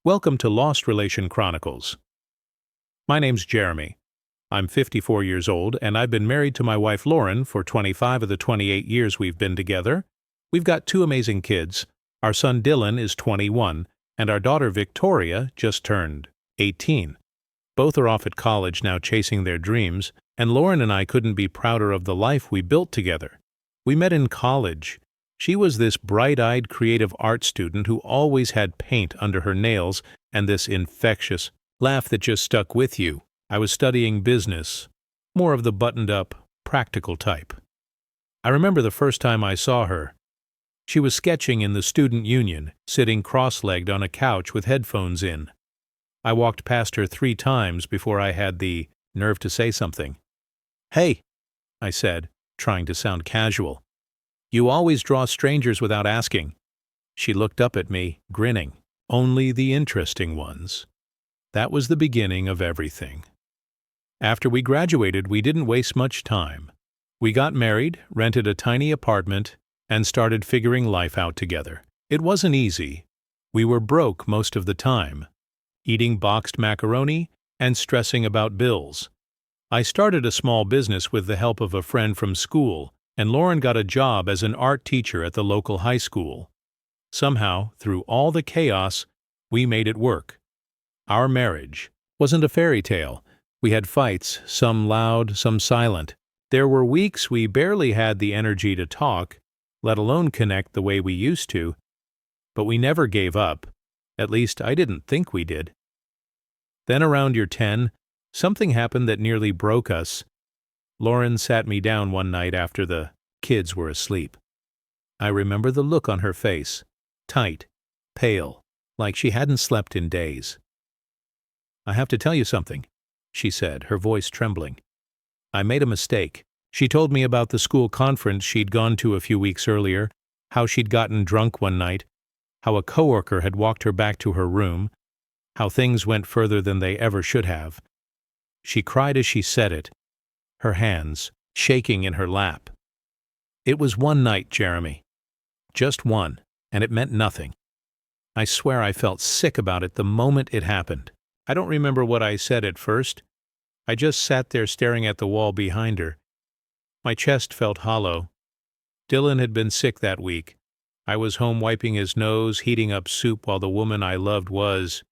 Welcome to Lost Relation Chronicles. My name's Jeremy. I'm 54 years old, and I've been married to my wife Lauren for 25 of the 28 years we've been together. We've got two amazing kids. Our son Dylan is 21, and our daughter Victoria just turned 18. Both are off at college now chasing their dreams, and Lauren and I couldn't be prouder of the life we built together. We met in college. She was this bright-eyed creative art student who always had paint under her nails and this infectious laugh that just stuck with you. I was studying business, more of the buttoned-up, practical type. I remember the first time I saw her. She was sketching in the student union, sitting cross-legged on a couch with headphones in. I walked past her 3 times before I had the nerve to say something. "Hey," I said, trying to sound casual. "You always draw strangers without asking." She looked up at me, grinning. "Only the interesting ones." That was the beginning of everything. After we graduated, we didn't waste much time. We got married, rented a tiny apartment, and started figuring life out together. It wasn't easy. We were broke most of the time, eating boxed macaroni and stressing about bills. I started a small business with the help of a friend from school, and Lauren got a job as an art teacher at the local high school. Somehow, through all the chaos, we made it work. Our marriage wasn't a fairy tale. We had fights, some loud, some silent. There were weeks we barely had the energy to talk, let alone connect the way we used to. But we never gave up. At least I didn't think we did. Then around year 10, something happened that nearly broke us. Lauren sat me down one night after the kids were asleep. I remember the look on her face, tight, pale, like she hadn't slept in days. "I have to tell you something," she said, her voice trembling. "I made a mistake." She told me about the school conference she'd gone to a few weeks earlier, how she'd gotten drunk one night, how a coworker had walked her back to her room, how things went further than they ever should have. She cried as she said it, her hands shaking in her lap. It was one night, Jeremy. Just one, and it meant nothing. I swear I felt sick about it the moment it happened. I don't remember what I said at first. I just sat there staring at the wall behind her. My chest felt hollow. Dylan had been sick that week. I was home wiping his nose, heating up soup while the woman I loved was.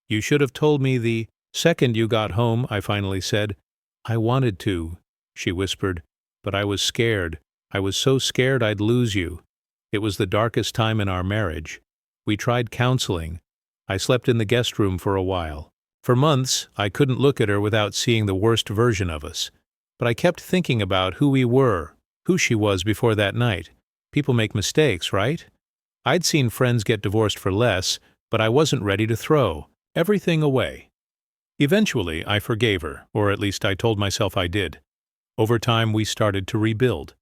"You should have told me the second you got home," I finally said. "I wanted to," she whispered, "but I was scared. I was so scared I'd lose you." It was the darkest time in our marriage. We tried counseling. I slept in the guest room for a while. For months, I couldn't look at her without seeing the worst version of us. But I kept thinking about who we were, who she was before that night. People make mistakes, right? I'd seen friends get divorced for less, but I wasn't ready to throw everything away. Eventually, I forgave her, or at least I told myself I did. Over time, we started to rebuild.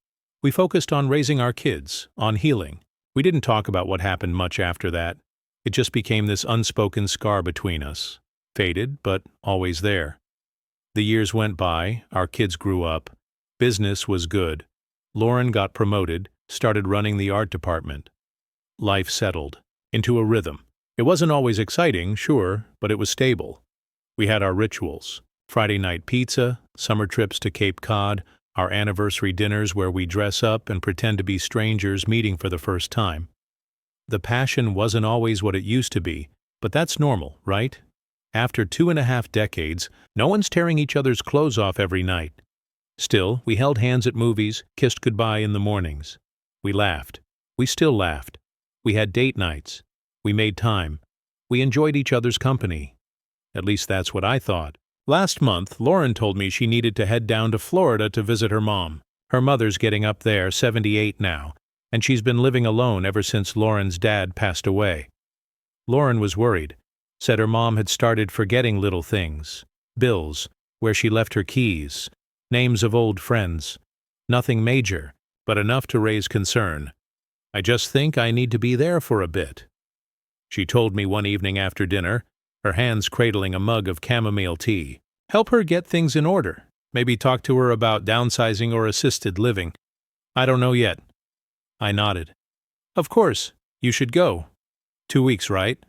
We focused on raising our kids, on healing. We didn't talk about what happened much after that. It just became this unspoken scar between us. Faded, but always there. The years went by, our kids grew up. Business was good. Lauren got promoted, started running the art department. Life settled into a rhythm. It wasn't always exciting, sure, but it was stable. We had our rituals: Friday night pizza, summer trips to Cape Cod, our anniversary dinners where we dress up and pretend to be strangers meeting for the first time. The passion wasn't always what it used to be, but that's normal, right? After 2.5 decades, no one's tearing each other's clothes off every night. Still, we held hands at movies, kissed goodbye in the mornings. We laughed. We still laughed. We had date nights. We made time. We enjoyed each other's company. At least that's what I thought. Last month, Lauren told me she needed to head down to Florida to visit her mom. Her mother's getting up there, 78 now, and she's been living alone ever since Lauren's dad passed away. Lauren was worried, said her mom had started forgetting little things, bills, where she left her keys, names of old friends. Nothing major, but enough to raise concern. "I just think I need to be there for a bit," she told me one evening after dinner, her hands cradling a mug of chamomile tea. "Help her get things in order. Maybe talk to her about downsizing or assisted living. I don't know yet." I nodded. "Of course, you should go. 2 weeks, right?"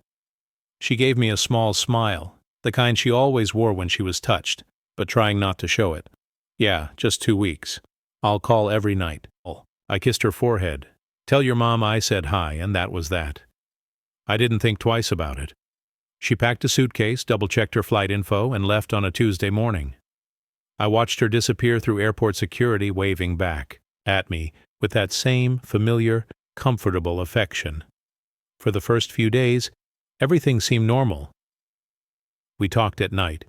She gave me a small smile, the kind she always wore when she was touched, but trying not to show it. Yeah, just 2 weeks. I'll call every night. I kissed her forehead. Tell your mom I said hi, and that was that. I didn't think twice about it. She packed a suitcase, double-checked her flight info, and left on a Tuesday morning. I watched her disappear through airport security, waving back at me with that same familiar, comfortable affection. For the first few days, everything seemed normal. We talked at night.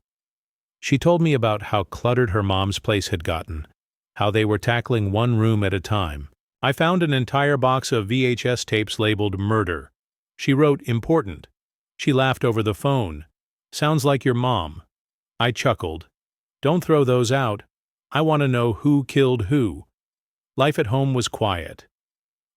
She told me about how cluttered her mom's place had gotten, how they were tackling one room at a time. I found an entire box of VHS tapes labeled murder. She wrote important. She laughed over the phone. Sounds like your mom. I chuckled. Don't throw those out. I want to know who killed who. Life at home was quiet.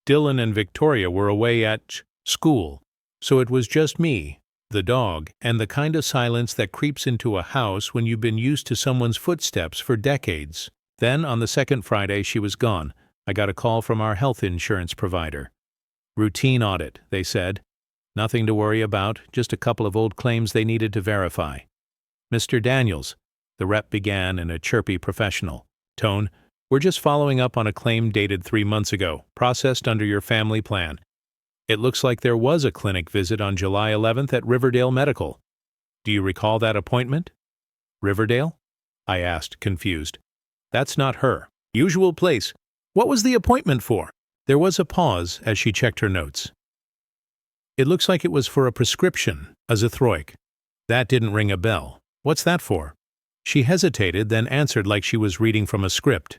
Dylan and Victoria were away at school, so it was just me, the dog, and the kind of silence that creeps into a house when you've been used to someone's footsteps for decades. Then, on the second Friday she was gone, I got a call from our health insurance provider. Routine audit, they said. Nothing to worry about, just a couple of old claims they needed to verify. Mr. Daniels, the rep began in a chirpy professional tone, we're just following up on a claim dated 3 months ago, processed under your family plan. It looks like there was a clinic visit on July 11th at Riverdale Medical. Do you recall that appointment? Riverdale? I asked, confused. That's not her. Usual place. What was the appointment for? There was a pause as she checked her notes. It looks like it was for a prescription, a Zithroic. That didn't ring a bell. What's that for? She hesitated, then answered like she was reading from a script.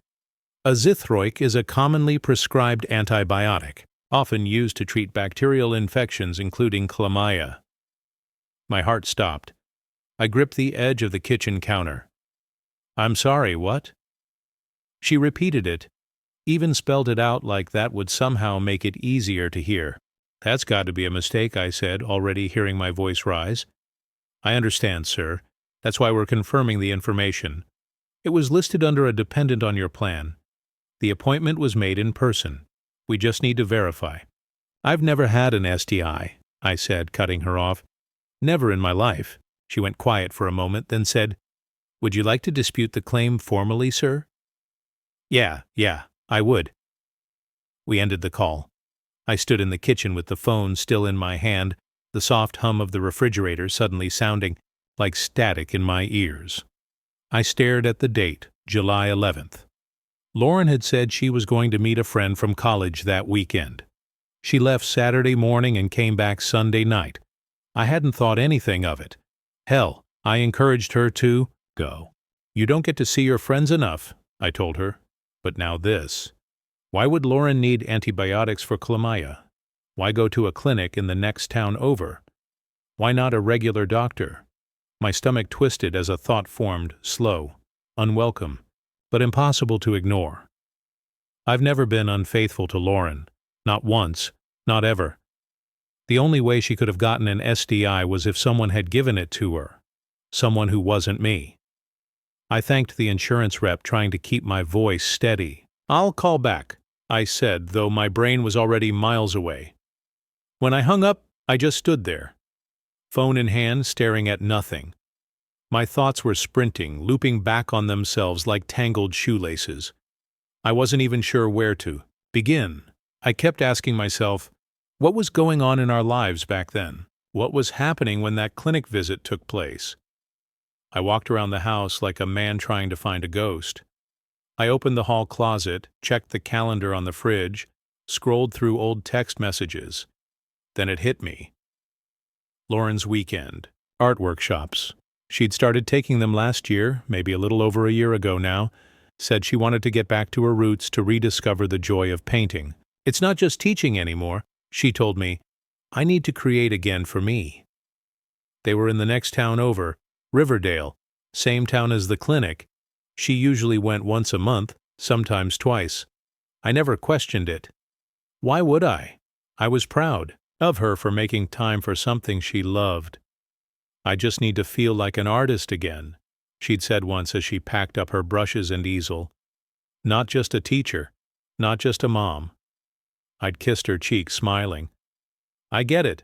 A Zithroic is a commonly prescribed antibiotic, often used to treat bacterial infections including chlamydia. My heart stopped. I gripped the edge of the kitchen counter. I'm sorry, what? She repeated it, even spelled it out like that would somehow make it easier to hear. That's got to be a mistake, I said, already hearing my voice rise. I understand, sir. That's why we're confirming the information. It was listed under a dependent on your plan. The appointment was made in person. We just need to verify. I've never had an STI, I said, cutting her off. Never in my life. She went quiet for a moment, then said, Would you like to dispute the claim formally, sir? Yeah, I would. We ended the call. I stood in the kitchen with the phone still in my hand, the soft hum of the refrigerator suddenly sounding like static in my ears. I stared at the date, July 11th. Lauren had said she was going to meet a friend from college that weekend. She left Saturday morning and came back Sunday night. I hadn't thought anything of it. Hell, I encouraged her to go. You don't get to see your friends enough, I told her. But now this. Why would Lauren need antibiotics for chlamydia? Why go to a clinic in the next town over? Why not a regular doctor? My stomach twisted as a thought formed, slow, unwelcome, but impossible to ignore. I've never been unfaithful to Lauren. Not once. Not ever. The only way she could have gotten an STI was if someone had given it to her. Someone who wasn't me. I thanked the insurance rep, trying to keep my voice steady. I'll call back, I said, though my brain was already miles away. When I hung up, I just stood there, phone in hand, staring at nothing. My thoughts were sprinting, looping back on themselves like tangled shoelaces. I wasn't even sure where to begin. I kept asking myself, what was going on in our lives back then? What was happening when that clinic visit took place? I walked around the house like a man trying to find a ghost. I opened the hall closet, checked the calendar on the fridge, scrolled through old text messages. Then it hit me. Lauren's weekend. Art workshops. She'd started taking them last year, maybe a little over a year ago now. Said she wanted to get back to her roots, to rediscover the joy of painting. It's not just teaching anymore, she told me. I need to create again for me. They were in the next town over, Riverdale, same town as the clinic. She usually went once a month, sometimes twice. I never questioned it. Why would I? I was proud of her for making time for something she loved. I just need to feel like an artist again, she'd said once as she packed up her brushes and easel. Not just a teacher, not just a mom. I'd kissed her cheek, smiling. I get it.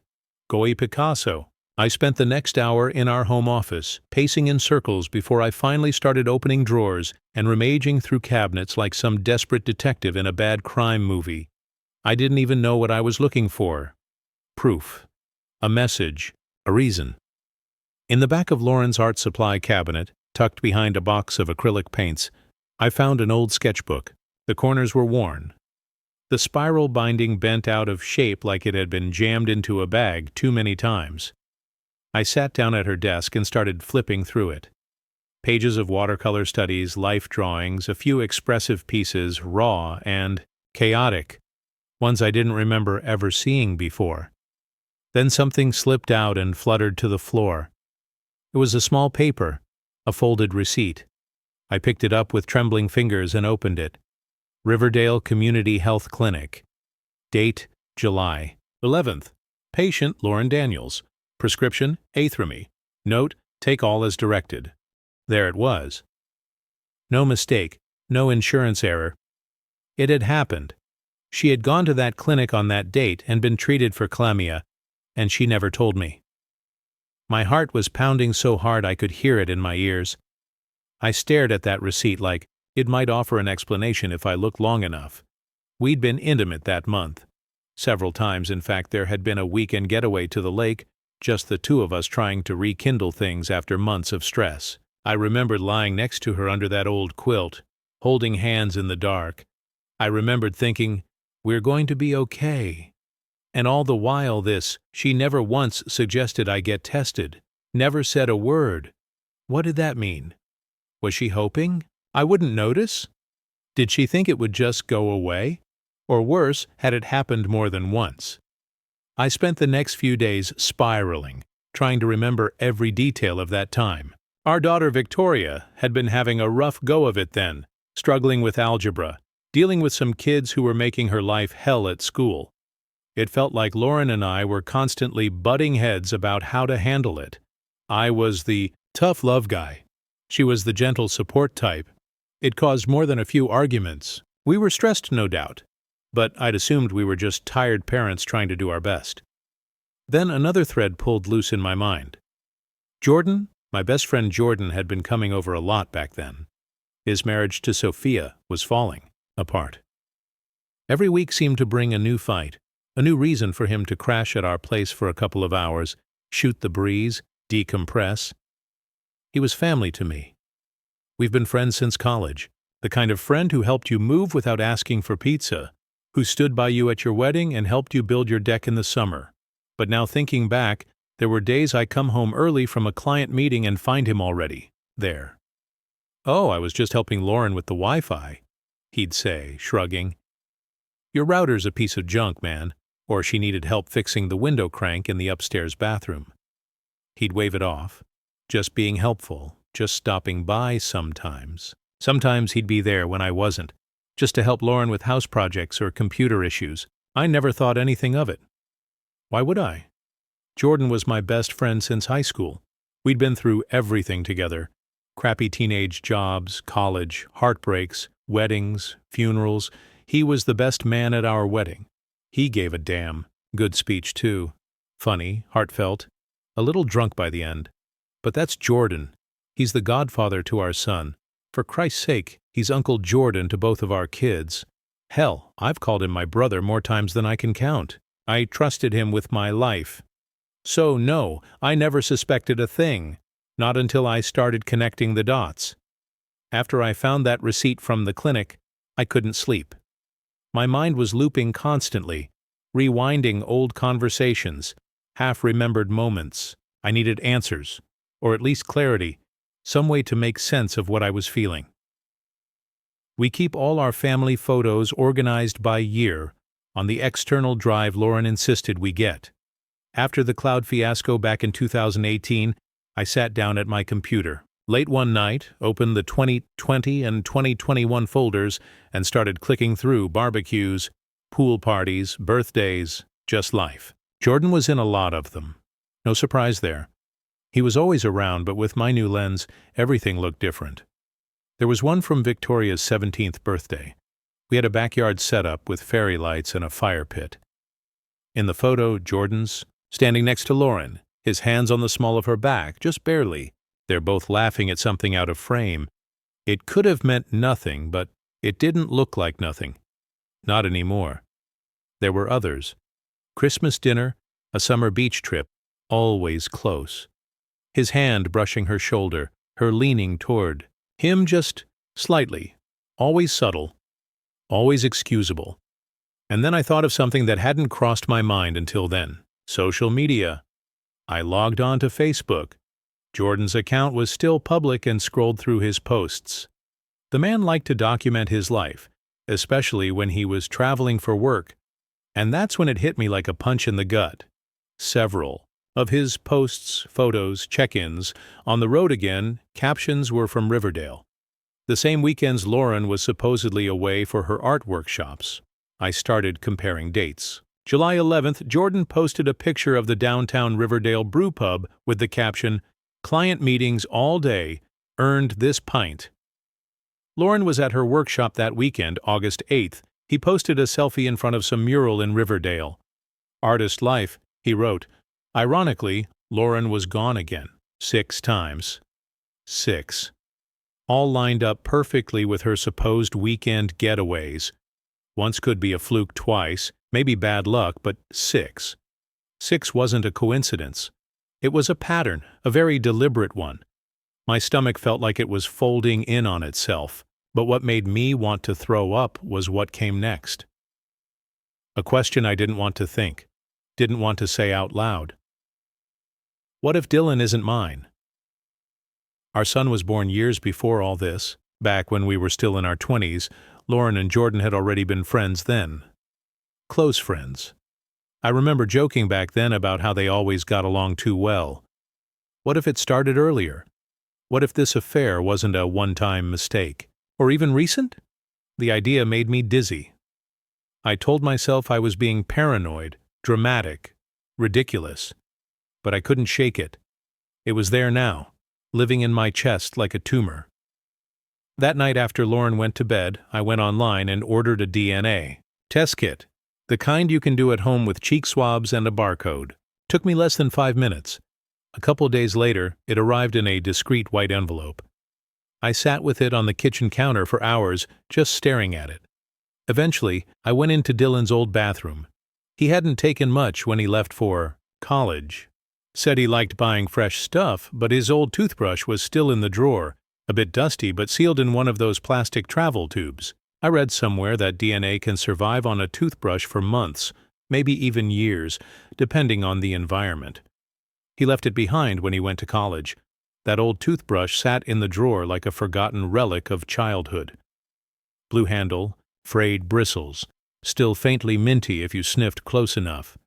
Go Picasso. I spent the next hour in our home office, pacing in circles before I finally started opening drawers and rummaging through cabinets like some desperate detective in a bad crime movie. I didn't even know what I was looking for. Proof. A message. A reason. In the back of Lauren's art supply cabinet, tucked behind a box of acrylic paints, I found an old sketchbook. The corners were worn. The spiral binding bent out of shape like it had been jammed into a bag too many times. I sat down at her desk and started flipping through it. Pages of watercolor studies, life drawings, a few expressive pieces, raw and chaotic, ones I didn't remember ever seeing before. Then something slipped out and fluttered to the floor. It was a small paper, a folded receipt. I picked it up with trembling fingers and opened it. Riverdale Community Health Clinic. Date, July 11th. Patient, Lauren Daniels. Prescription, athramy. Note, take all as directed. There it was. No mistake, no insurance error. It had happened. She had gone to that clinic on that date and been treated for chlamydia, and she never told me. My heart was pounding so hard I could hear it in my ears. I stared at that receipt like it might offer an explanation if I looked long enough. We'd been intimate that month. Several times, in fact, there had been a weekend getaway to the lake, just the two of us trying to rekindle things after months of stress. I remembered lying next to her under that old quilt, holding hands in the dark. I remembered thinking, we're going to be okay. And all the while she never once suggested I get tested, never said a word. What did that mean? Was she hoping I wouldn't notice? Did she think it would just go away? Or worse, had it happened more than once? I spent the next few days spiraling, trying to remember every detail of that time. Our daughter Victoria had been having a rough go of it then, struggling with algebra, dealing with some kids who were making her life hell at school. It felt like Lauren and I were constantly butting heads about how to handle it. I was the tough love guy. She was the gentle support type. It caused more than a few arguments. We were stressed, no doubt, but I'd assumed we were just tired parents trying to do our best. Then another thread pulled loose in my mind. Jordan, my best friend Jordan, had been coming over a lot back then. His marriage to Sophia was falling apart. Every week seemed to bring a new fight, a new reason for him to crash at our place for a couple of hours, shoot the breeze, decompress. He was family to me. We've been friends since college, the kind of friend who helped you move without asking for pizza, who stood by you at your wedding and helped you build your deck in the summer. But now thinking back, there were days I come home early from a client meeting and find him already there. "Oh, I was just helping Lauren with the Wi-Fi," he'd say, shrugging. "Your router's a piece of junk, man," or she needed help fixing the window crank in the upstairs bathroom. He'd wave it off, just being helpful, just stopping by sometimes. Sometimes he'd be there when I wasn't, just to help Lauren with house projects or computer issues. I never thought anything of it. Why would I? Jordan was my best friend since high school. We'd been through everything together. Crappy teenage jobs, college, heartbreaks, weddings, funerals. He was the best man at our wedding. He gave a damn. Good speech, too. Funny, heartfelt, a little drunk by the end. But that's Jordan. He's the godfather to our son. For Christ's sake, he's Uncle Jordan to both of our kids. Hell, I've called him my brother more times than I can count. I trusted him with my life. So no, I never suspected a thing. Not until I started connecting the dots. After I found that receipt from the clinic, I couldn't sleep. My mind was looping constantly, rewinding old conversations, half-remembered moments. I needed answers, or at least clarity, some way to make sense of what I was feeling. We keep all our family photos organized by year on the external drive Lauren insisted we get. After the cloud fiasco back in 2018, I sat down at my computer. Late one night, opened the 2020 and 2021 folders and started clicking through barbecues, pool parties, birthdays, just life. Jordan was in a lot of them. No surprise there. He was always around, but with my new lens, everything looked different. There was one from Victoria's 17th birthday. We had a backyard setup with fairy lights and a fire pit. In the photo, Jordan's standing next to Lauren, his hands on the small of her back, just barely. They're both laughing at something out of frame. It could have meant nothing, but it didn't look like nothing. Not anymore. There were others. Christmas dinner, a summer beach trip, always close. His hand brushing her shoulder, her leaning toward. Him just slightly. Always subtle. Always excusable. And then I thought of something that hadn't crossed my mind until then. Social media. I logged on to Facebook. Jordan's account was still public and scrolled through his posts. The man liked to document his life, especially when he was traveling for work. And that's when it hit me like a punch in the gut. Several of his posts, photos, check-ins, on the road again, captions were from Riverdale. The same weekends Lauren was supposedly away for her art workshops. I started comparing dates. July 11th, Jordan posted a picture of the downtown Riverdale brew pub with the caption, "Client meetings all day, earned this pint." Lauren was at her workshop that weekend, August 8th. He posted a selfie in front of some mural in Riverdale. "Artist life," he wrote. Ironically, Lauren was gone again. 6 times. 6. All lined up perfectly with her supposed weekend getaways. Once could be a fluke, twice, maybe bad luck, but 6. 6 wasn't a coincidence. It was a pattern, a very deliberate one. My stomach felt like it was folding in on itself, but what made me want to throw up was what came next. A question I didn't want to think, didn't want to say out loud. What if Dylan isn't mine? Our son was born years before all this. Back when we were still in our 20s, Lauren and Jordan had already been friends then. Close friends. I remember joking back then about how they always got along too well. What if it started earlier? What if this affair wasn't a one-time mistake? Or even recent? The idea made me dizzy. I told myself I was being paranoid, dramatic, ridiculous. But I couldn't shake it. It was there now, living in my chest like a tumor. That night after Lauren went to bed, I went online and ordered a DNA test kit, the kind you can do at home with cheek swabs and a barcode. Took me less than 5 minutes. A couple days later, it arrived in a discreet white envelope. I sat with it on the kitchen counter for hours, just staring at it. Eventually, I went into Dylan's old bathroom. He hadn't taken much when he left for college. Said he liked buying fresh stuff, but his old toothbrush was still in the drawer, a bit dusty but sealed in one of those plastic travel tubes. I read somewhere that DNA can survive on a toothbrush for months, maybe even years, depending on the environment. He left it behind when he went to college. That old toothbrush sat in the drawer like a forgotten relic of childhood. Blue handle, frayed bristles, still faintly minty if you sniffed close enough.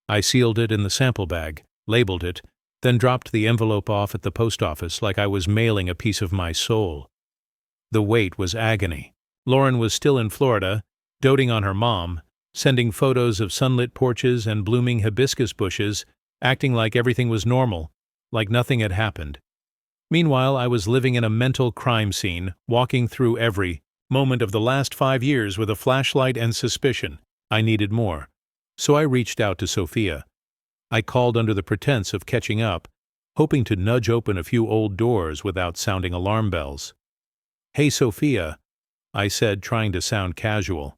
I sealed it in the sample bag, labeled it, then dropped the envelope off at the post office like I was mailing a piece of my soul. The wait was agony. Lauren was still in Florida, doting on her mom, sending photos of sunlit porches and blooming hibiscus bushes, acting like everything was normal, like nothing had happened. Meanwhile, I was living in a mental crime scene, walking through every moment of the last 5 years with a flashlight and suspicion. I needed more. So I reached out to Sophia. I called under the pretense of catching up, hoping to nudge open a few old doors without sounding alarm bells. "Hey, Sophia," I said, trying to sound casual.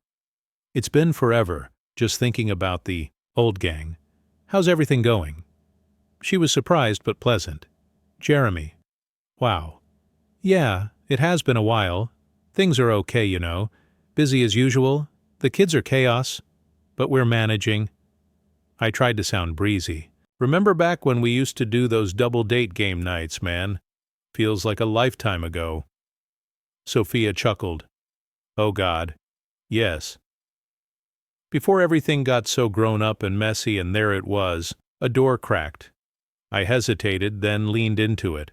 "It's been forever, just thinking about the old gang. How's everything going?" She was surprised but pleasant. "Jeremy." "Wow. Yeah, it has been a while. Things are okay, you know. Busy as usual. The kids are chaos, but we're managing." I tried to sound breezy. "Remember back when we used to do those double date game nights, man? Feels like a lifetime ago." Sophia chuckled. "Oh God, yes." Before everything got so grown up and messy, and there it was, a door cracked. I hesitated, then leaned into it.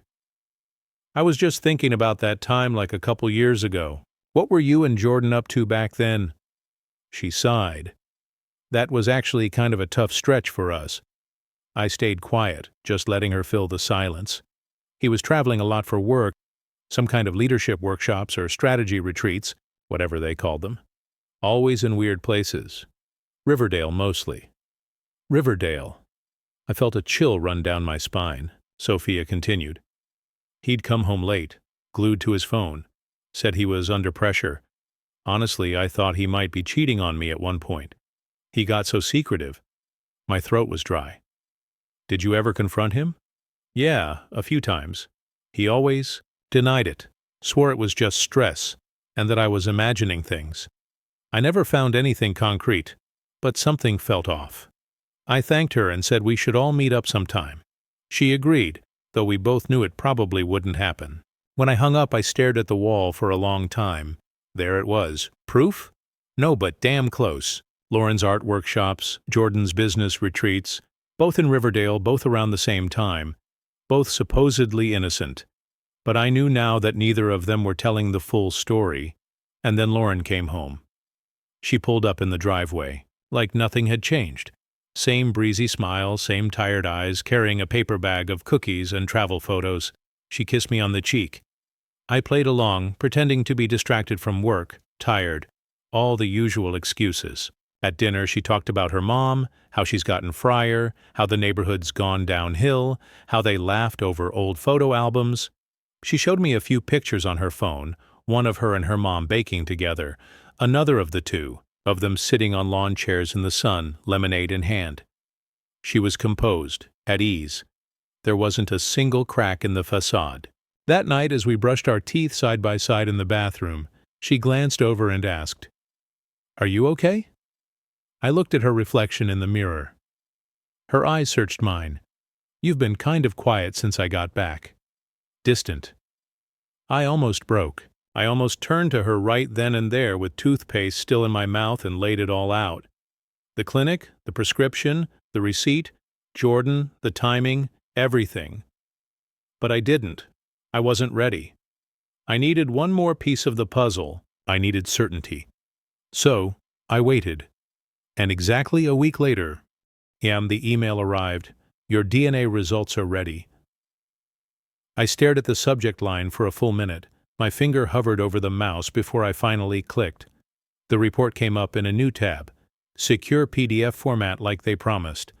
"I was just thinking about that time like a couple years ago. What were you and Jordan up to back then?" She sighed. That was actually kind of a tough stretch for us. I stayed quiet, just letting her fill the silence. He was traveling a lot for work, some kind of leadership workshops or strategy retreats, whatever they called them. Always in weird places. Riverdale mostly. Riverdale. I felt a chill run down my spine. Sophia continued. He'd come home late, glued to his phone, said he was under pressure. Honestly, I thought he might be cheating on me at one point. He got so secretive. My throat was dry. Did you ever confront him? Yeah, a few times. He always denied it, swore it was just stress, and that I was imagining things. I never found anything concrete, but something felt off. I thanked her and said we should all meet up sometime. She agreed, though we both knew it probably wouldn't happen. When I hung up, I stared at the wall for a long time. There it was. Proof? No, but damn close. Lauren's art workshops, Jordan's business retreats, both in Riverdale, both around the same time, both supposedly innocent. But I knew now that neither of them were telling the full story. And then Lauren came home. She pulled up in the driveway, like nothing had changed. Same breezy smile, same tired eyes, carrying a paper bag of cookies and travel photos. She kissed me on the cheek. I played along, pretending to be distracted from work, tired, all the usual excuses. At dinner, she talked about her mom, how she's gotten frier, how the neighborhood's gone downhill, how they laughed over old photo albums. She showed me a few pictures on her phone, one of her and her mom baking together, another of the two, of them sitting on lawn chairs in the sun, lemonade in hand. She was composed, at ease. There wasn't a single crack in the facade. That night, as we brushed our teeth side by side in the bathroom, she glanced over and asked, "Are you okay?" I looked at her reflection in the mirror. Her eyes searched mine. "You've been kind of quiet since I got back." Distant. I almost broke. I almost turned to her right then and there with toothpaste still in my mouth and laid it all out. The clinic, the prescription, the receipt, Jordan, the timing, everything. But I didn't. I wasn't ready. I needed one more piece of the puzzle. I needed certainty. So, I waited. And exactly a week later, the email arrived. "Your DNA results are ready." I stared at the subject line for a full minute. My finger hovered over the mouse before I finally clicked. The report came up in a new tab. Secure PDF format like they promised.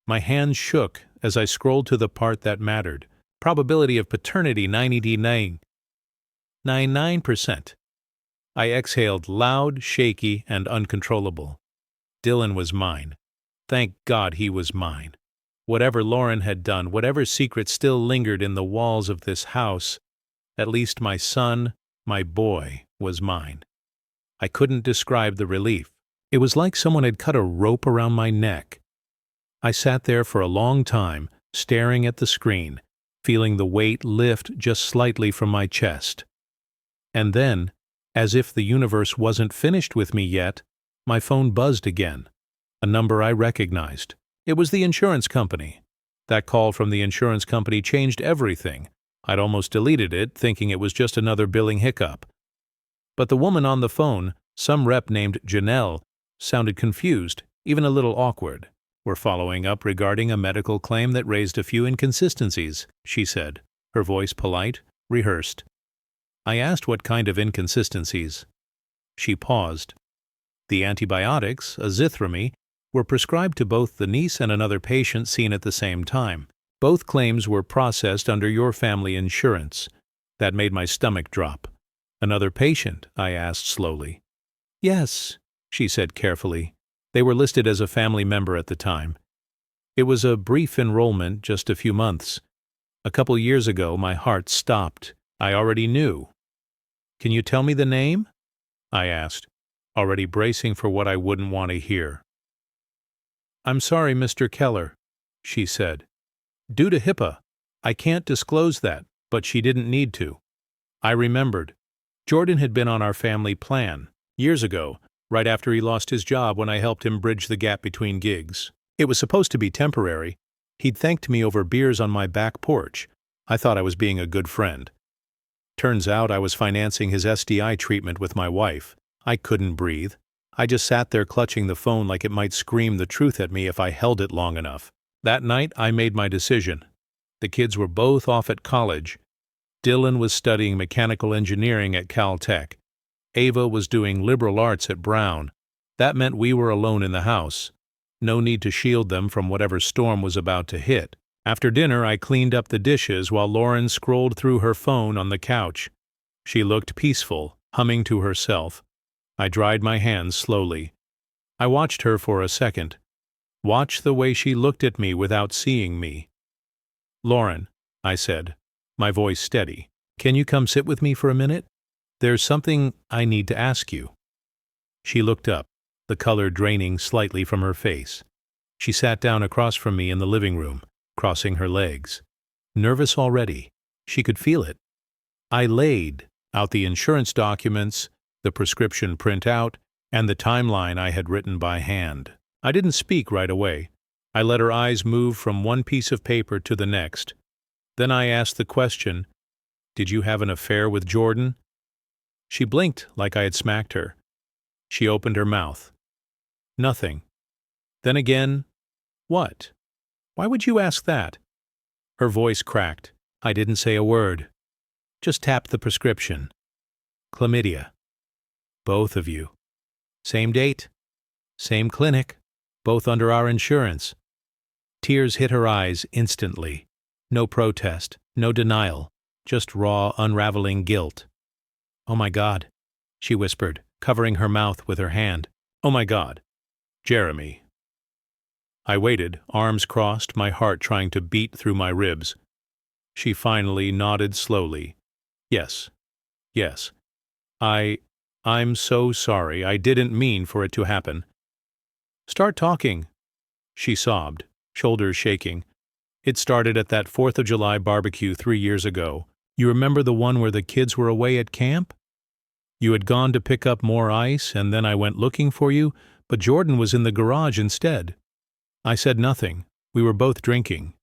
My hands shook as I scrolled to the part that mattered. Probability of paternity 99%. I exhaled, loud, shaky, and uncontrollable. Dylan was mine. Thank God he was mine. Whatever Lauren had done, whatever secret still lingered in the walls of this house, at least my son, my boy, was mine. I couldn't describe the relief. It was like someone had cut a rope around my neck. I sat there for a long time, staring at the screen, feeling the weight lift just slightly from my chest. And then, as if the universe wasn't finished with me yet, my phone buzzed again. A number I recognized. It was the insurance company. That call from the insurance company changed everything. I'd almost deleted it, thinking it was just another billing hiccup. But the woman on the phone, some rep named Janelle, sounded confused, even a little awkward. "We're following up regarding a medical claim that raised a few inconsistencies," she said, her voice polite, rehearsed. I asked what kind of inconsistencies. She paused. The antibiotics, azithromycin, were prescribed to both the niece and another patient seen at the same time. Both claims were processed under your family insurance. That made my stomach drop. "Another patient?" I asked slowly. "Yes," she said carefully. "They were listed as a family member at the time. It was a brief enrollment, just a few months. A couple years ago, my heart stopped. I already knew." "Can you tell me the name?" I asked, already bracing for what I wouldn't want to hear. "I'm sorry, Mr. Keller," she said. "Due to HIPAA, I can't disclose that," but she didn't need to. I remembered. Jordan had been on our family plan, years ago, right after he lost his job when I helped him bridge the gap between gigs. It was supposed to be temporary. He'd thanked me over beers on my back porch. I thought I was being a good friend. Turns out I was financing his STI treatment with my wife. I couldn't breathe. I just sat there clutching the phone like it might scream the truth at me if I held it long enough. That night, I made my decision. The kids were both off at college. Dylan was studying mechanical engineering at Caltech. Ava was doing liberal arts at Brown. That meant we were alone in the house. No need to shield them from whatever storm was about to hit. After dinner, I cleaned up the dishes while Lauren scrolled through her phone on the couch. She looked peaceful, humming to herself. I dried my hands slowly. I watched her for a second. Watched the way she looked at me without seeing me. "Lauren," I said, my voice steady, "can you come sit with me for a minute? There's something I need to ask you." She looked up, the color draining slightly from her face. She sat down across from me in the living room, crossing her legs. Nervous already. She could feel it. I laid out the insurance documents, the prescription printout, and the timeline I had written by hand. I didn't speak right away. I let her eyes move from one piece of paper to the next. Then I asked the question, "Did you have an affair with Jordan?" She blinked like I had smacked her. She opened her mouth. "Nothing." Then again, "What? Why would you ask that?" Her voice cracked. I didn't say a word. Just tapped the prescription. "Chlamydia. Both of you. Same date. Same clinic. Both under our insurance." Tears hit her eyes instantly. No protest, no denial, just raw, unraveling guilt. "Oh my God," she whispered, covering her mouth with her hand. "Oh my God. Jeremy." I waited, arms crossed, my heart trying to beat through my ribs. She finally nodded slowly. "Yes. Yes. I'm so sorry. I didn't mean for it to happen." "Start talking," she sobbed, shoulders shaking. "It started at that 4th of July barbecue 3 years ago. You remember the one where the kids were away at camp? You had gone to pick up more ice, and then I went looking for you, but Jordan was in the garage instead. I said nothing. We were both drinking.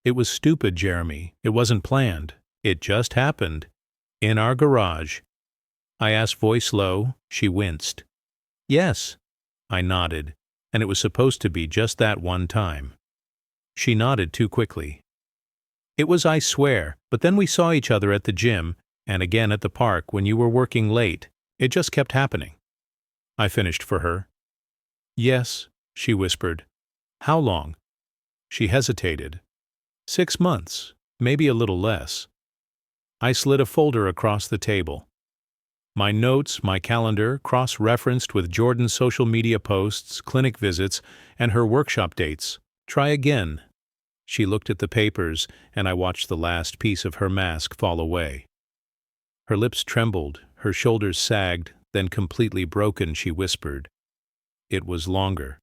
It was stupid, Jeremy. It wasn't planned. It just happened. In our garage." I asked, voice low. She winced. "Yes." I nodded, and it was supposed to be just that one time. She nodded too quickly. "It was, I swear, but then we saw each other at the gym, and again at the park when you were working late. It just kept happening." I finished for her. "Yes," she whispered. "How long?" She hesitated. 6 months, maybe a little less." I slid a folder across the table. My notes, my calendar, cross-referenced with Jordan's social media posts, clinic visits, and her workshop dates. "Try again." She looked at the papers, and I watched the last piece of her mask fall away. Her lips trembled, her shoulders sagged, then completely broken, she whispered. It was longer.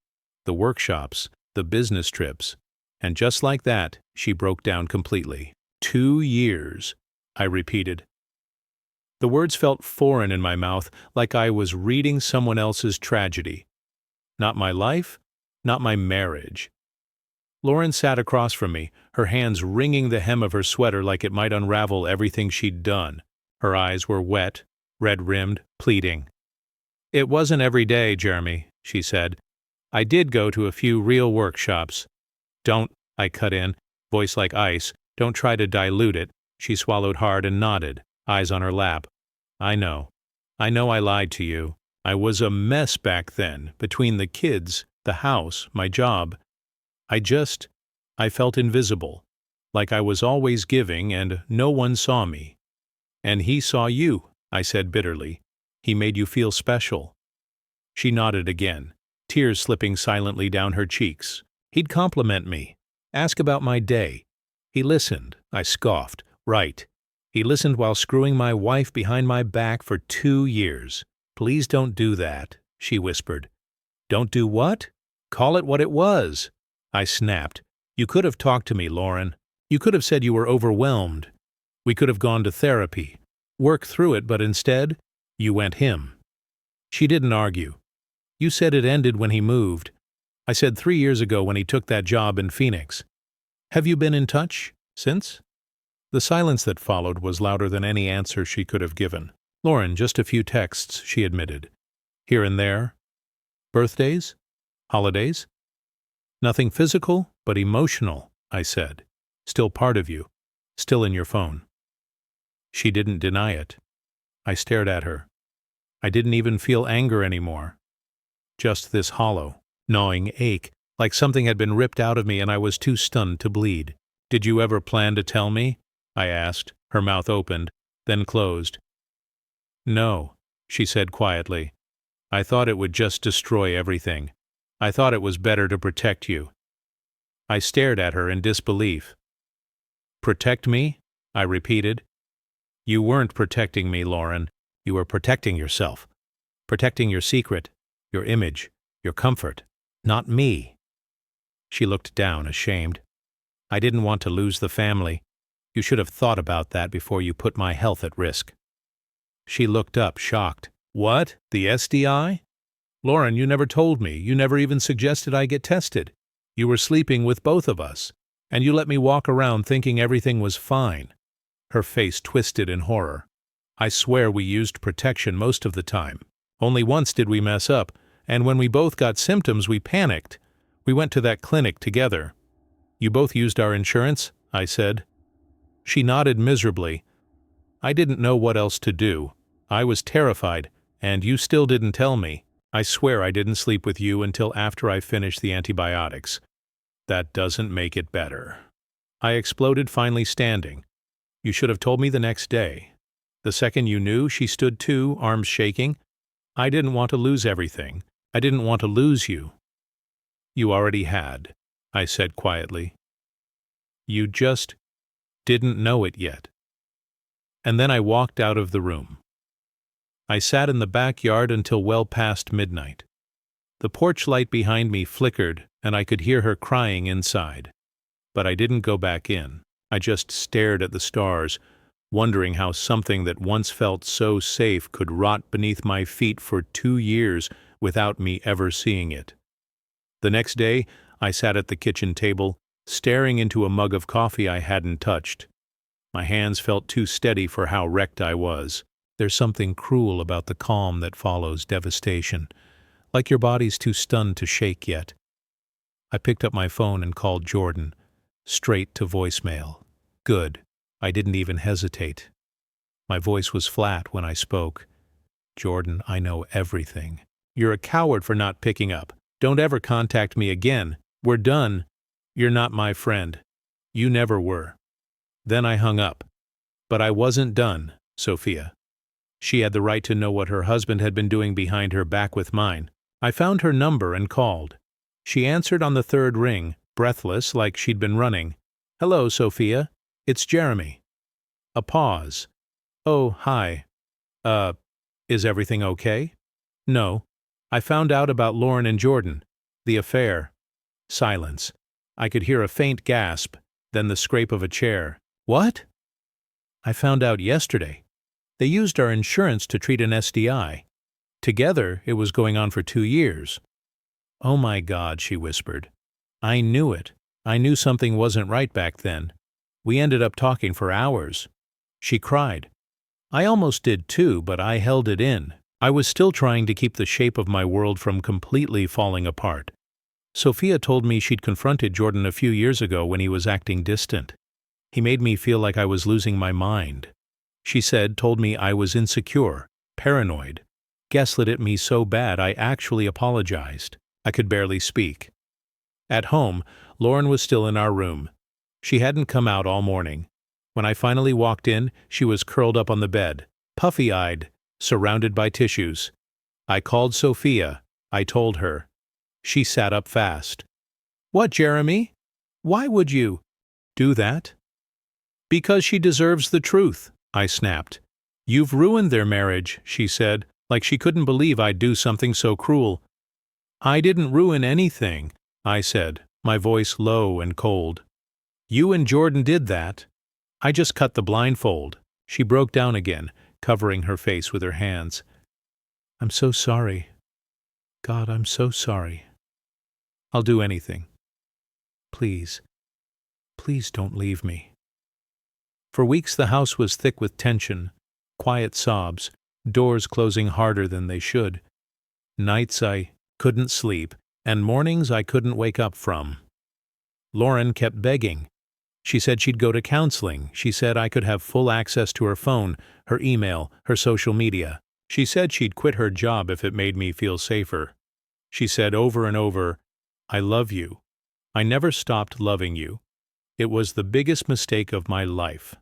The workshops, the business trips. And just like that, she broke down completely. 2 years, I repeated. The words felt foreign in my mouth, like I was reading someone else's tragedy. Not my life, not my marriage. Lauren sat across from me, her hands wringing the hem of her sweater like it might unravel everything she'd done. Her eyes were wet, red-rimmed, pleading. "It wasn't every day, Jeremy," she said. "I did go to a few real workshops." "Don't," I cut in, voice like ice, "don't try to dilute it." She swallowed hard and nodded, eyes on her lap. I know I lied to you. I was a mess back then, between the kids, the house, my job. I felt invisible, like I was always giving and no one saw me. And he saw you, I said bitterly. He made you feel special. She nodded again, tears slipping silently down her cheeks. He'd compliment me, ask about my day. He listened, I scoffed. Right. He listened while screwing my wife behind my back for 2 years. "Please don't do that," she whispered. "Don't do what?" "Call it what it was." I snapped. "You could have talked to me, Lauren. You could have said you were overwhelmed. We could have gone to therapy, worked through it, but instead, you went him." She didn't argue. "You said it ended when he moved." I said 3 years ago when he took that job in Phoenix. "Have you been in touch since?" The silence that followed was louder than any answer she could have given. "Lauren, just a few texts," she admitted. "Here and there. Birthdays? Holidays? Nothing physical, but emotional," I said. "Still part of you. Still in your phone." She didn't deny it. I stared at her. I didn't even feel anger anymore. Just this hollow, gnawing ache, like something had been ripped out of me and I was too stunned to bleed. "Did you ever plan to tell me?" I asked. Her mouth opened, then closed. "No," she said quietly. "I thought it would just destroy everything. I thought it was better to protect you." I stared at her in disbelief. "Protect me?" I repeated. "You weren't protecting me, Lauren. You were protecting yourself. Protecting your secret, your image, your comfort. Not me." She looked down, ashamed. "I didn't want to lose the family. You should have thought about that before you put my health at risk." She looked up, shocked. "What? The STI? Lauren, you never told me. You never even suggested I get tested. You were sleeping with both of us, and you let me walk around thinking everything was fine." Her face twisted in horror. "I swear we used protection most of the time. Only once did we mess up, and when we both got symptoms we panicked. We went to that clinic together." "You both used our insurance?" I said. She nodded miserably. "I didn't know what else to do. I was terrified, and you still didn't tell me. I swear I didn't sleep with you until after I finished the antibiotics." "That doesn't make it better." I exploded, finally standing. "You should have told me the next day." The second you knew, she stood too, arms shaking. "I didn't want to lose everything. I didn't want to lose you." "You already had," I said quietly. "You just didn't know it yet." And then I walked out of the room. I sat in the backyard until well past midnight. The porch light behind me flickered, and I could hear her crying inside. But I didn't go back in. I just stared at the stars, wondering how something that once felt so safe could rot beneath my feet for 2 years without me ever seeing it. The next day, I sat at the kitchen table, staring into a mug of coffee I hadn't touched. My hands felt too steady for how wrecked I was. There's something cruel about the calm that follows devastation, like your body's too stunned to shake yet. I picked up my phone and called Jordan, straight to voicemail. Good. I didn't even hesitate. My voice was flat when I spoke. "Jordan, I know everything. You're a coward for not picking up. Don't ever contact me again. We're done. You're not my friend. You never were." Then I hung up. But I wasn't done, Sophia. She had the right to know what her husband had been doing behind her back with mine. I found her number and called. She answered on the third ring, breathless, like she'd been running. "Hello, Sophia. It's Jeremy." A pause. "Oh, hi. Is everything okay?" "No. I found out about Lauren and Jordan. The affair." Silence. I could hear a faint gasp, then the scrape of a chair. "What?" "I found out yesterday. They used our insurance to treat an STI. Together, it was going on for 2 years. "Oh my God," she whispered. "I knew it. I knew something wasn't right back then. We ended up talking for hours." She cried. I almost did too, but I held it in. I was still trying to keep the shape of my world from completely falling apart. Sophia told me she'd confronted Jordan a few years ago when he was acting distant. He made me feel like I was losing my mind. She told me I was insecure, paranoid, gaslit at me so bad I actually apologized. I could barely speak. At home, Lauren was still in our room. She hadn't come out all morning. When I finally walked in, she was curled up on the bed, puffy-eyed, surrounded by tissues. I called Sophia. I told her. She sat up fast. "What, Jeremy? Why would you do that?" "Because she deserves the truth," I snapped. "You've ruined their marriage," she said, like she couldn't believe I'd do something so cruel. "I didn't ruin anything," I said, my voice low and cold. "You and Jordan did that. I just cut the blindfold." She broke down again, covering her face with her hands. "I'm so sorry. God, I'm so sorry. I'll do anything. Please, please don't leave me." For weeks the house was thick with tension, quiet sobs, doors closing harder than they should. Nights I couldn't sleep, and mornings I couldn't wake up from. Lauren kept begging. She said she'd go to counseling. She said I could have full access to her phone, her email, her social media. She said she'd quit her job if it made me feel safer. She said over and over, I love you. I never stopped loving you. It was the biggest mistake of my life.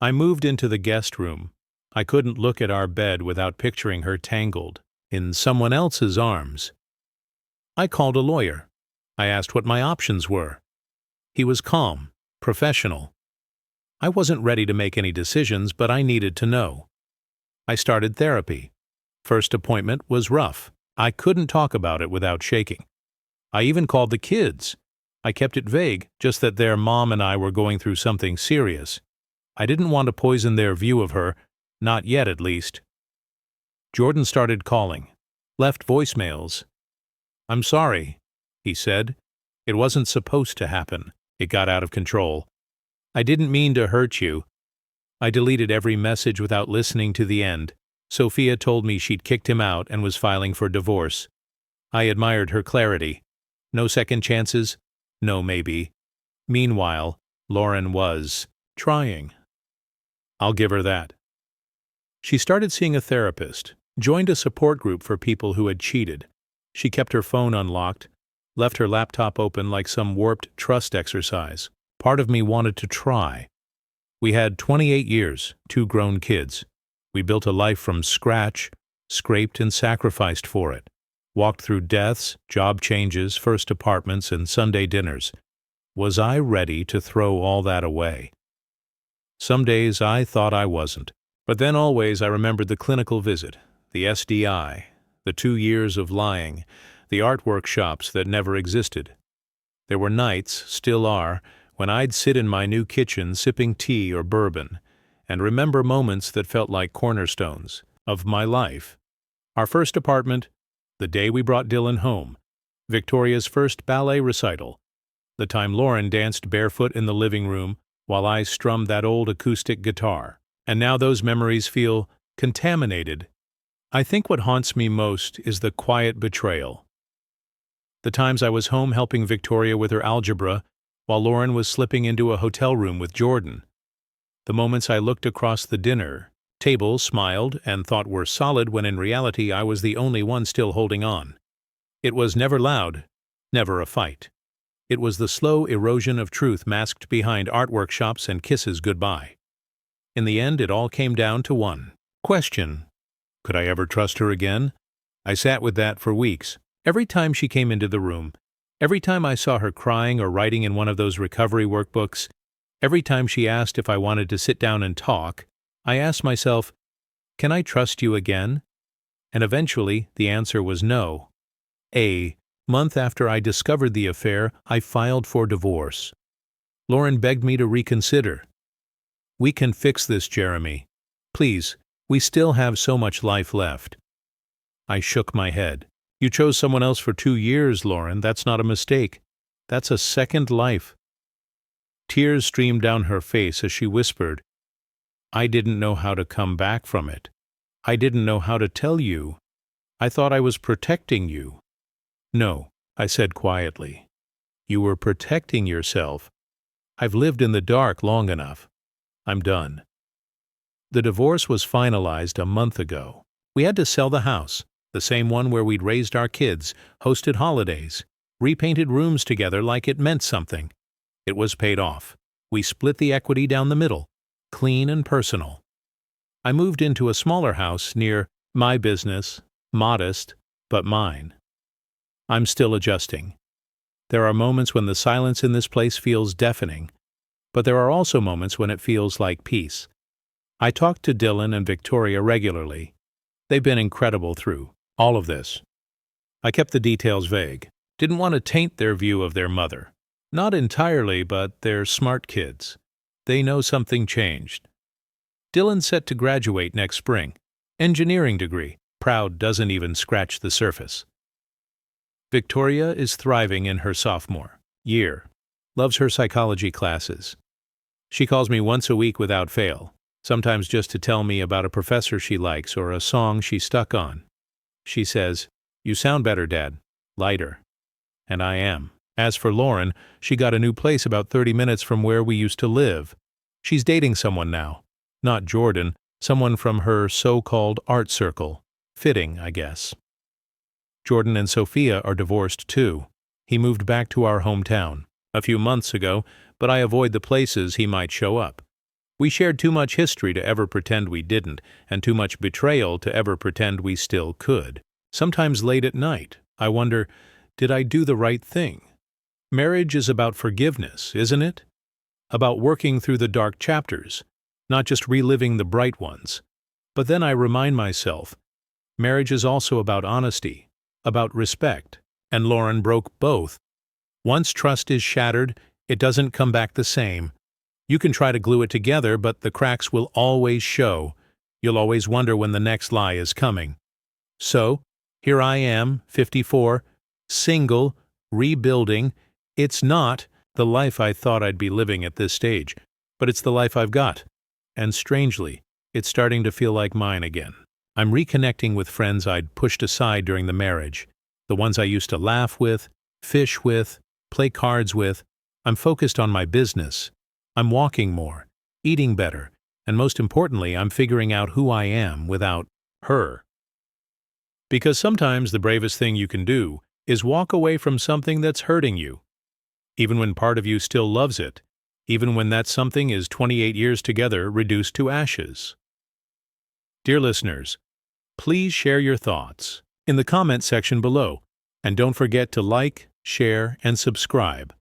I moved into the guest room. I couldn't look at our bed without picturing her tangled in someone else's arms. I called a lawyer. I asked what my options were. He was calm, professional. I wasn't ready to make any decisions, but I needed to know. I started therapy. First appointment was rough. I couldn't talk about it without shaking. I even called the kids. I kept it vague, just that their mom and I were going through something serious. I didn't want to poison their view of her, not yet at least. Jordan started calling, left voicemails. "I'm sorry," he said. "It wasn't supposed to happen. It got out of control. I didn't mean to hurt you." I deleted every message without listening to the end. Sophia told me she'd kicked him out and was filing for divorce. I admired her clarity. No second chances? No maybe. Meanwhile, Lauren was trying. I'll give her that. She started seeing a therapist, joined a support group for people who had cheated. She kept her phone unlocked, left her laptop open like some warped trust exercise. Part of me wanted to try. We had 28 years, 2 grown kids. We built a life from scratch, scraped and sacrificed for it. Walked through deaths, job changes, first apartments, and Sunday dinners. Was I ready to throw all that away? Some days I thought I wasn't. But then always I remembered the clinical visit, the STI, the 2 years of lying, the art workshops that never existed. There were nights, still are, when I'd sit in my new kitchen sipping tea or bourbon, and remember moments that felt like cornerstones of my life. Our first apartment, the day we brought Dylan home, Victoria's first ballet recital, the time Lauren danced barefoot in the living room while I strummed that old acoustic guitar. And now those memories feel contaminated. I think what haunts me most is the quiet betrayal. The times I was home helping Victoria with her algebra while Lauren was slipping into a hotel room with Jordan. The moments I looked across the dinner table, smiled, and thought were solid when in reality I was the only one still holding on. It was never loud, never a fight. It was the slow erosion of truth masked behind art workshops and kisses goodbye. In the end, it all came down to one question. Could I ever trust her again? I sat with that for weeks. Every time she came into the room, every time I saw her crying or writing in one of those recovery workbooks, every time she asked if I wanted to sit down and talk, I asked myself, can I trust you again? And eventually, the answer was no. A month after I discovered the affair, I filed for divorce. Lauren begged me to reconsider. We can fix this, Jeremy. Please, we still have so much life left. I shook my head. You chose someone else for 2 years, Lauren. That's not a mistake. That's a second life. Tears streamed down her face as she whispered, I didn't know how to come back from it. I didn't know how to tell you. I thought I was protecting you. No, I said quietly. You were protecting yourself. I've lived in the dark long enough. I'm done. The divorce was finalized a month ago. We had to sell the house, the same one where we'd raised our kids, hosted holidays, repainted rooms together like it meant something. It was paid off. We split the equity down the middle, clean and personal. I moved into a smaller house near my business, modest, but mine. I'm still adjusting. There are moments when the silence in this place feels deafening, but there are also moments when it feels like peace. I talk to Dylan and Victoria regularly. They've been incredible through all of this. I kept the details vague. Didn't want to taint their view of their mother. Not entirely, but they're smart kids. They know something changed. Dylan's set to graduate next spring. Engineering degree. Proud doesn't even scratch the surface. Victoria is thriving in her sophomore year. Loves her psychology classes. She calls me once a week without fail, sometimes just to tell me about a professor she likes or a song she's stuck on. She says, "You sound better, Dad. Lighter." And I am. As for Lauren, she got a new place about 30 minutes from where we used to live. She's dating someone now. Not Jordan, someone from her so-called art circle. Fitting, I guess. Jordan and Sophia are divorced too. He moved back to our hometown a few months ago, but I avoid the places he might show up. We shared too much history to ever pretend we didn't, and too much betrayal to ever pretend we still could. Sometimes late at night, I wonder, did I do the right thing? Marriage is about forgiveness, isn't it? About working through the dark chapters, not just reliving the bright ones. But then I remind myself, marriage is also about honesty, about respect, and Lauren broke both. Once trust is shattered, it doesn't come back the same. You can try to glue it together, but the cracks will always show. You'll always wonder when the next lie is coming. So, here I am, 54, single, rebuilding. It's not the life I thought I'd be living at this stage, but it's the life I've got. And strangely, it's starting to feel like mine again. I'm reconnecting with friends I'd pushed aside during the marriage, the ones I used to laugh with, fish with, play cards with. I'm focused on my business. I'm walking more, eating better, and most importantly, I'm figuring out who I am without her. Because sometimes the bravest thing you can do is walk away from something that's hurting you, even when part of you still loves it, even when that something is 28 years together reduced to ashes. Dear listeners, please share your thoughts in the comment section below, and don't forget to like, share, and subscribe.